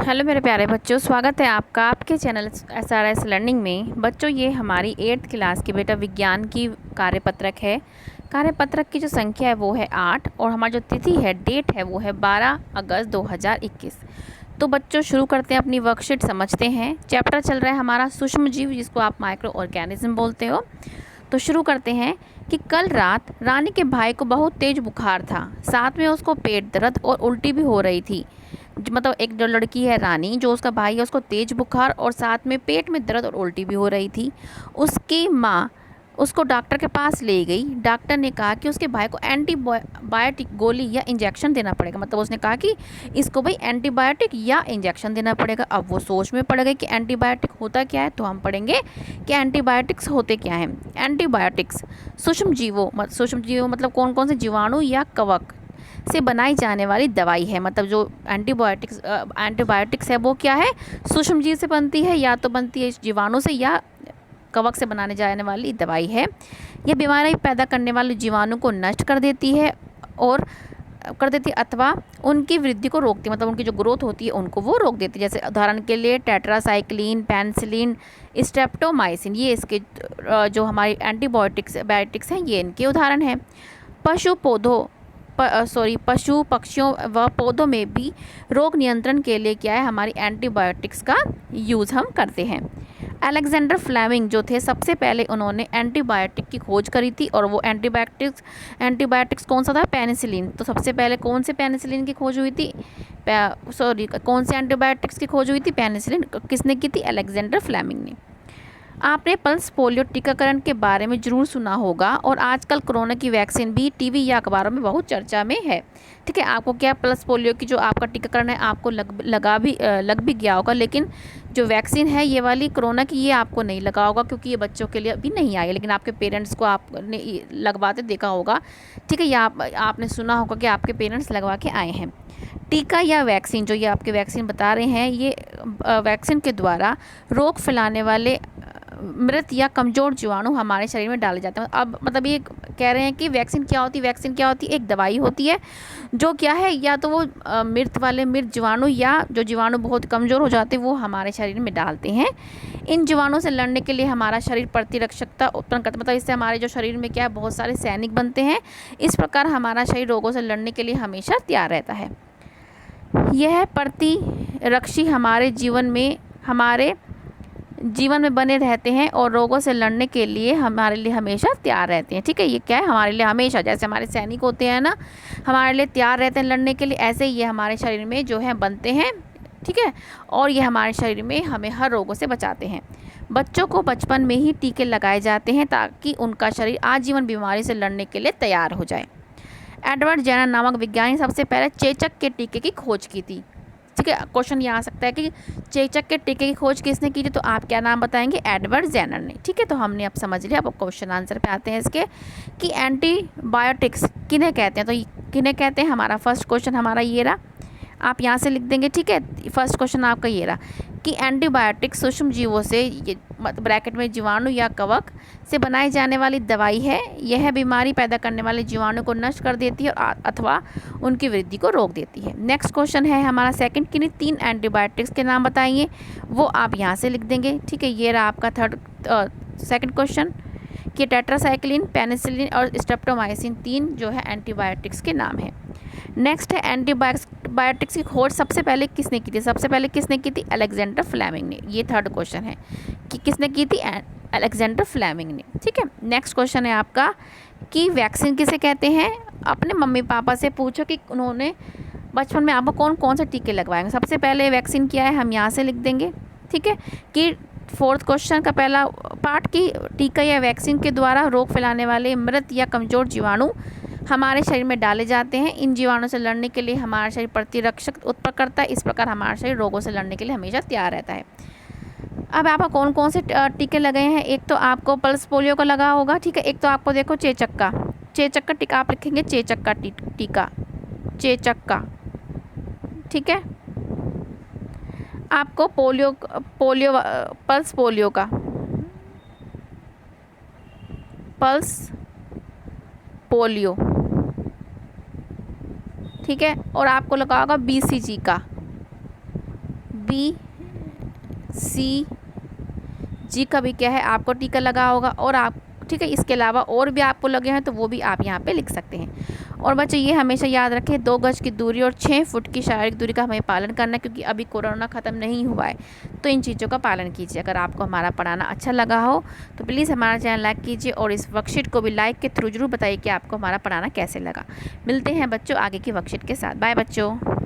Hello मेरे प्यारे बच्चों, स्वागत है आपका आपके चैनल SRS लर्निंग में। बच्चों, ये हमारी 8th क्लास की बेटा विज्ञान की कार्यपत्रक है। कार्यपत्रक की जो संख्या है वो है 8 और हमारी जो तिथि है, डेट है, वो है 12 अगस्त 2021। तो बच्चों शुरू करते हैं, अपनी वर्कशीट समझते हैं। चैप्टर चल रहा है हमारा सूक्ष्म जीव, जिसको आप माइक्रो ऑर्गेनिज्म बोलते हो। तो शुरू करते हैं कि कल रात रानी के भाई को बहुत तेज बुखार था, साथ में उसको पेट दर्द और उल्टी भी हो रही थी। मतलब एक जो लड़की है रानी, जो उसका भाई है, उसको तेज बुखार और साथ में पेट में दर्द और उल्टी भी हो रही थी। उसकी माँ उसको डॉक्टर के पास ले गई। डॉक्टर ने कहा कि उसके भाई को एंटीबायोटिक गोली या इंजेक्शन देना पड़ेगा। मतलब उसने कहा कि इसको भाई एंटीबायोटिक या इंजेक्शन देना पड़ेगा। अब वो सोच में पड़ गए कि एंटीबायोटिक होता क्या है, तो हम पढ़ेंगे कि एंटीबायोटिक्स होते क्या हैं। एंटीबायोटिक्स सूक्ष्म जीवों मतलब कौन कौन से जीवाणु या कवक से बनाई जाने वाली दवाई है। मतलब जो एंटीबायोटिक्स है वो क्या है, सूक्ष्म जीव से बनती है, या तो बनती है जीवाणु से या कवक से बनाने जाने वाली दवाई है। यह बीमारी पैदा करने वाले जीवाणु को नष्ट कर देती है अथवा उनकी वृद्धि को रोकती है। मतलब उनकी जो ग्रोथ होती है उनको वो रोक देती है। जैसे उदाहरण के लिए टेट्रासाइक्लिन, पेनिसिलिन, स्ट्रेप्टोमाइसिन, ये इसके जो हमारी एंटीबायोटिक्स हैं, ये इनके उदाहरण हैं। पशु पक्षियों व पौधों में भी रोग नियंत्रण के लिए क्या है, हमारी एंटीबायोटिक्स का यूज़ हम करते हैं। अलेक्जेंडर फ्लेमिंग जो थे, सबसे पहले उन्होंने एंटीबायोटिक की खोज करी थी। और वो एंटीबायोटिक्स कौन सा था, पेनिसिलिन। तो सबसे पहले कौन से पेनिसिलिन की खोज हुई थी, कौन से एंटीबायोटिक्स की खोज हुई थी, पेनिसिलिन। किसने की थी, अलेक्जेंडर फ्लेमिंग ने। आपने पल्स पोलियो टीकाकरण के बारे में जरूर सुना होगा, और आजकल कोरोना की वैक्सीन भी टीवी या अखबारों में बहुत चर्चा में है। ठीक है, आपको क्या पल्स पोलियो की जो आपका टीकाकरण है आपको लग भी गया होगा, लेकिन जो वैक्सीन है ये वाली कोरोना की, ये आपको नहीं लगा होगा, क्योंकि ये बच्चों के लिए अभी नहीं आई है, लेकिन आपके पेरेंट्स को आपने लगवाते देखा होगा। ठीक है, या आपने सुना होगा कि आपके पेरेंट्स लगवा के आए हैं। टीका या वैक्सीन, जो ये आपके वैक्सीन बता रहे हैं, ये वैक्सीन के द्वारा रोग फैलाने वाले मृत या कमज़ोर जीवाणु हमारे शरीर में डाले जाते हैं। अब मतलब ये कह रहे हैं कि वैक्सीन क्या होती है, एक दवाई होती है जो क्या है, या तो वो मृत जीवाणु या जो जीवाणु बहुत कमज़ोर हो जाते हैं वो हमारे शरीर में डालते हैं। इन जीवाणु से लड़ने के लिए हमारा शरीर प्रतिरक्षकता उत्पन्न करता है। मतलब इससे हमारे जो शरीर में क्या है, बहुत सारे सैनिक बनते हैं। इस प्रकार हमारा शरीर रोगों से लड़ने के लिए हमेशा तैयार रहता है। यह प्रतिरक्षी हमारे जीवन में बने रहते हैं और रोगों से लड़ने के लिए हमारे लिए हमेशा तैयार रहते हैं। ठीक है, ये क्या है, हमारे लिए हमेशा, जैसे हमारे सैनिक होते हैं ना, हमारे लिए तैयार रहते हैं लड़ने के लिए, ऐसे ही ये हमारे शरीर में जो है बनते हैं। ठीक है, और ये हमारे शरीर में हमें हर रोगों से बचाते हैं। बच्चों को बचपन में ही टीके लगाए जाते हैं ताकि उनका शरीर आजीवन बीमारी से लड़ने के लिए तैयार हो जाए। एडवर्ड जेनर नामक विज्ञानी सबसे पहले चेचक के टीके की खोज की थी। ठीक है, क्वेश्चन ये आ सकता है कि चेचक के टीके की खोज किसने की थी, तो आप क्या नाम बताएंगे, एडवर्ड जेनर ने। ठीक है, तो हमने अब समझ लिया। अब क्वेश्चन आंसर पे आते हैं इसके कि एंटीबायोटिक्स किन्हें कहते हैं। तो किन्हें कहते हैं, हमारा फर्स्ट क्वेश्चन हमारा ये रहा, आप यहाँ से लिख देंगे। ठीक है, फर्स्ट क्वेश्चन आपका ये रहा कि एंटीबायोटिक्स सूक्ष्म जीवों से, ये ब्रैकेट में जीवाणु या कवक से बनाई जाने वाली दवाई है। यह बीमारी पैदा करने वाले जीवाणु को नष्ट कर देती है अथवा उनकी वृद्धि को रोक देती है। नेक्स्ट क्वेश्चन है हमारा सेकंड, किन्हीं 3 एंटीबायोटिक्स के नाम बताइए, वो आप यहाँ से लिख देंगे। ठीक है, ये रहा आपका सेकंड क्वेश्चन कि टेट्रासाइक्लिन, पेनिसिलिन और स्ट्रेप्टोमाइसिन 3 जो है एंटीबायोटिक्स के नाम है। नेक्स्ट है एंटीबायोटिक्स की खोज सबसे पहले किसने की थी, अलेक्जेंडर फ्लेमिंग ने। ये थर्ड क्वेश्चन है कि किसने की थी, अलेक्जेंडर फ्लेमिंग ने। ठीक है, नेक्स्ट क्वेश्चन है आपका कि वैक्सीन किसे कहते हैं। अपने मम्मी पापा से पूछो कि उन्होंने बचपन में आपको कौन कौन से टीके लगवाएंगे। सबसे पहले वैक्सीन क्या है, हम यहाँ से लिख देंगे। ठीक है, कि फोर्थ क्वेश्चन का पहला पार्ट की टीका या वैक्सीन के द्वारा रोग फैलाने वाले मृत या कमज़ोर जीवाणु हमारे शरीर में डाले जाते हैं। इन जीवाणु से लड़ने के लिए हमारा शरीर प्रतिरक्षक उत्पन्न करता है। इस प्रकार हमारा शरीर रोगों से लड़ने के लिए हमेशा तैयार रहता है। अब आपको कौन कौन से टीके लगे हैं, एक तो आपको पल्स पोलियो का लगा होगा। ठीक है, एक तो आपको देखो चेचक का टीका, आप लिखेंगे चेचक का टीका, चेचक का। ठीक है, आपको पल्स पोलियो। ठीक है, और आपको लगा होगा BCG बी, सी, जी का भी क्या है आपको टीका लगा होगा और आप, ठीक है, इसके अलावा और भी आपको लगे हैं तो वो भी आप यहाँ पे लिख सकते हैं। और बच्चों ये हमेशा याद रखें 2 गज की दूरी और 6 फुट की शारीरिक दूरी का हमें पालन करना है, क्योंकि अभी कोरोना ख़त्म नहीं हुआ है। तो इन चीज़ों का पालन कीजिए। अगर आपको हमारा पढ़ाना अच्छा लगा हो तो प्लीज़ हमारा चैनल लाइक कीजिए और इस वर्कशीट को भी लाइक के थ्रू जरूर बताइए कि आपको हमारा पढ़ाना कैसे लगा। मिलते हैं बच्चों आगे की वर्कशीट के साथ। बाय बच्चों।